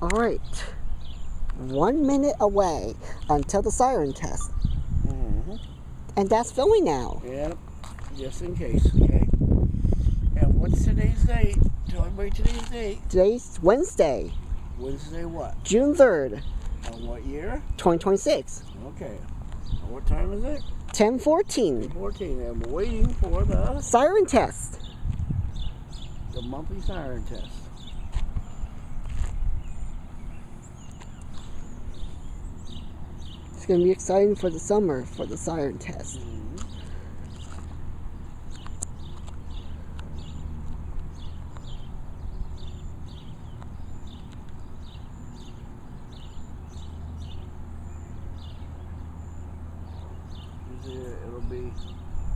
All right. 1 minute away until the siren test. Mm-hmm. And that's filming now. Yep. Just in case, okay? And what's today's date? Tell everybody today's date. Today's Wednesday, Wednesday what? June 3rd, And what year? 2026. Okay. And what time is it? 10:14. 14. And we're waiting for the Siren test. monthly siren test. It's going to be exciting for the summer for the siren test. Mm-hmm. It'll be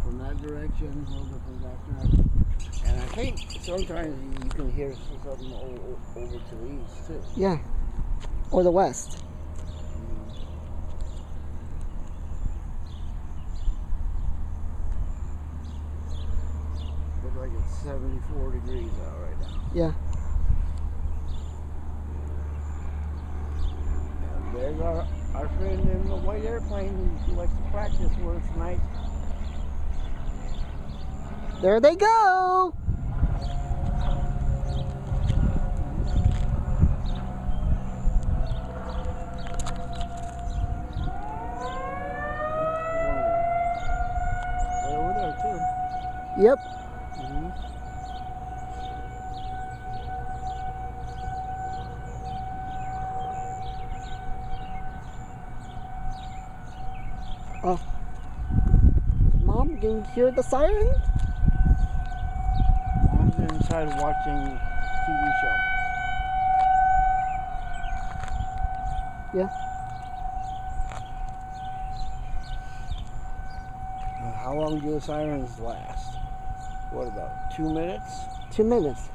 from that direction, a little bit from that direction. And I think sometimes you can hear something over to the east too. Yeah. Or the west. Looks like it's 74 degrees out right now. Yeah. And there's our friend in the white airplane who likes to practice with us tonight. There they go. Right over there too. Yep. Mm-hmm. Oh. Mom, can you hear the siren? Mom's inside watching TV show. Yeah. How long do the sirens last? What, about 2 minutes? 2 minutes.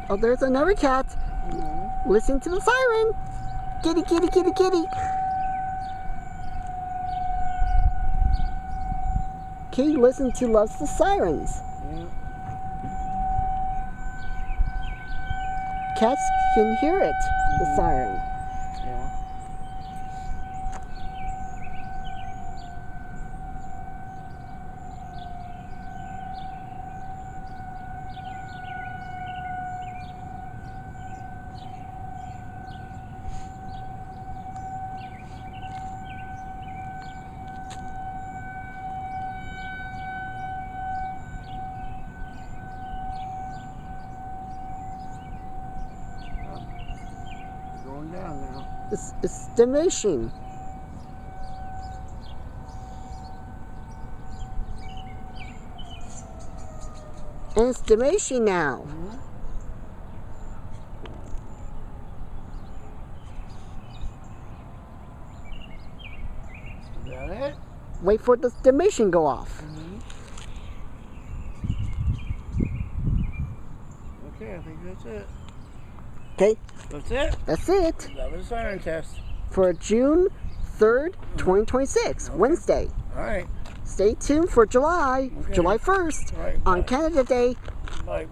Oh, there's another cat. Mm-hmm. Listen to the siren. Kitty, kitty, kitty, kitty. Kitty, listen to loves the sirens. Yeah. Cats can hear it, the siren. Yeah. Going down now. It's diminishing. And it's diminishing now. Mm-hmm. Is that it? Wait for the diminishing go off. Mm-hmm. Okay, I think that's it. Okay, That's it. that's it That was a siren test. for June 3rd, 2026, Okay. Wednesday. All right. Stay tuned for July, Okay. July 1st, All right. on Bye. Canada Day. Bye.